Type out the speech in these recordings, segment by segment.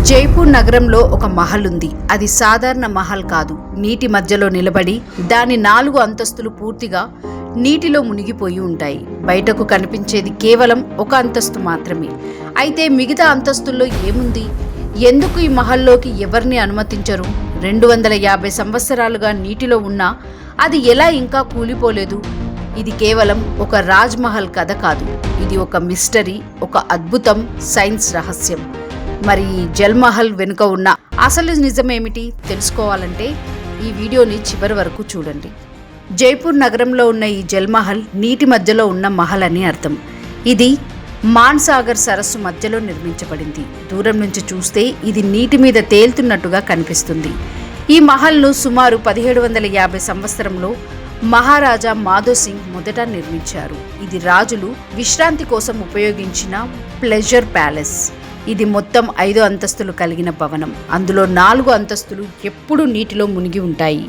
జైపూర్ నగరంలో ఒక మహల్ ఉంది. అది సాధారణ మహల్ కాదు. నీటి మధ్యలో నిలబడి దాని 4 అంతస్తులు పూర్తిగా నీటిలో మునిగిపోయి ఉంటాయి. బయటకు కనిపించేది కేవలం ఒక అంతస్తు మాత్రమే. అయితే మిగతా అంతస్తుల్లో ఏముంది? ఎందుకు ఈ మహల్లోకి ఎవరిని అనుమతించరు? 250 సంవత్సరాలుగా నీటిలో ఉన్నా అది ఎలా ఇంకా కూలిపోలేదు? ఇది కేవలం ఒక రాజ్ మహల్ కథ కాదు. ఇది ఒక మిస్టరీ, ఒక అద్భుతం, సైన్స్ రహస్యం. మరి జల్ మహల్ వెనుక ఉన్న అసలు నిజమేమిటి తెలుసుకోవాలంటే ఈ వీడియోని చివరి వరకు చూడండి. జైపూర్ నగరంలో ఉన్న ఈ జల్ మహల్ నీటి మధ్యలో ఉన్న మహల్ అని అర్థం. ఇది మాన్సాగర్ సరస్సు మధ్యలో నిర్మించబడింది. దూరం నుంచి చూస్తే ఇది నీటి మీద తేలుతున్నట్టుగా కనిపిస్తుంది. ఈ మహల్ను సుమారు 1750 సంవత్సరంలో మహారాజా మాధో సింగ్ మొదట నిర్మించారు. ఇది రాజులు విశ్రాంతి కోసం ఉపయోగించిన ప్లెజర్ ప్యాలెస్. ఇది మొత్తం 5 అంతస్తులు కలిగిన భవనం. అందులో 4 అంతస్తులు ఎప్పుడూ నీటిలో మునిగి ఉంటాయి.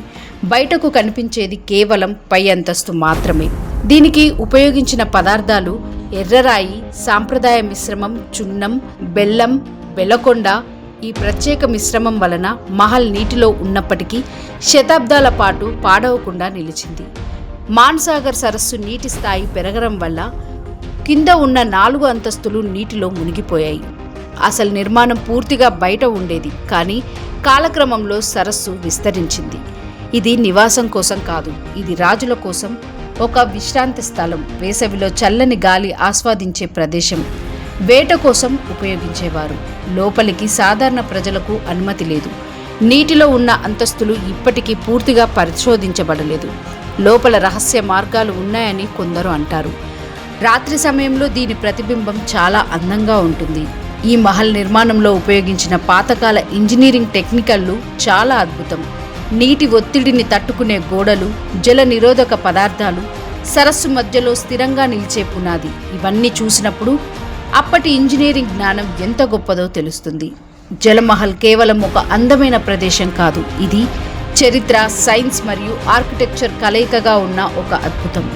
బయటకు కనిపించేది కేవలం పై అంతస్తు మాత్రమే. దీనికి ఉపయోగించిన పదార్థాలు ఎర్రరాయి, సాంప్రదాయ మిశ్రమం, చున్నం, బెల్లం, బెలకొండ. ఈ ప్రత్యేక మిశ్రమం వలన మహల్ నీటిలో ఉన్నప్పటికీ శతాబ్దాల పాటు పాడవకుండా నిలిచింది. మాన్సాగర్ సరస్సు నీటి స్థాయి పెరగడం వల్ల కింద ఉన్న 4 అంతస్తులు నీటిలో మునిగిపోయాయి. అసలు నిర్మాణం పూర్తిగా బయట ఉండేది, కానీ కాలక్రమంలో సరస్సు విస్తరించింది. ఇది నివాసం కోసం కాదు, ఇది రాజుల కోసం ఒక విశ్రాంతి స్థలం, వేసవిలో చల్లని గాలి ఆస్వాదించే ప్రదేశం, వేట కోసం ఉపయోగించేవారు. లోపలికి సాధారణ ప్రజలకు అనుమతి లేదు. నీటిలో ఉన్న అంతస్తులు ఇప్పటికీ పూర్తిగా పరిశోధించబడలేదు. లోపల రహస్య మార్గాలు ఉన్నాయని కొందరు అంటారు. రాత్రి సమయంలో దీని ప్రతిబింబం చాలా అందంగా ఉంటుంది. ఈ మహల్ నిర్మాణంలో ఉపయోగించిన పాతకాల ఇంజనీరింగ్ టెక్నికల్లు చాలా అద్భుతం. నీటి ఒత్తిడిని తట్టుకునే గోడలు, జల నిరోధక పదార్థాలు, సరస్సు మధ్యలో స్థిరంగా నిలిచే పునాది. ఇవన్నీ చూసినప్పుడు అప్పటి ఇంజనీరింగ్ జ్ఞానం ఎంత గొప్పదో తెలుస్తుంది. జలమహల్ కేవలం ఒక అందమైన ప్రదేశం కాదు, ఇది చరిత్ర, సైన్స్ మరియు ఆర్కిటెక్చర్ కలయికగా ఉన్న ఒక అద్భుతం.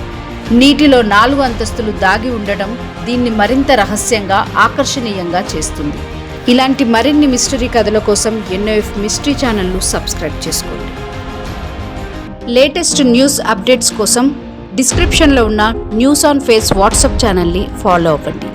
నీటిలో 4 అంతస్తులు దాగి ఉండడం దీన్ని మరింత రహస్యంగా, ఆకర్షణీయంగా చేస్తుంది. ఇలాంటి మరిన్ని మిస్టరీ కథల కోసం NOF మిస్టరీ ఛానల్ను సబ్స్క్రైబ్ చేసుకోండి. లేటెస్ట్ న్యూస్ అప్డేట్స్ కోసం డిస్క్రిప్షన్లో ఉన్న న్యూస్ ఆన్ ఫేస్ వాట్సాప్ ఛానల్ని ఫాలో అవ్వండి.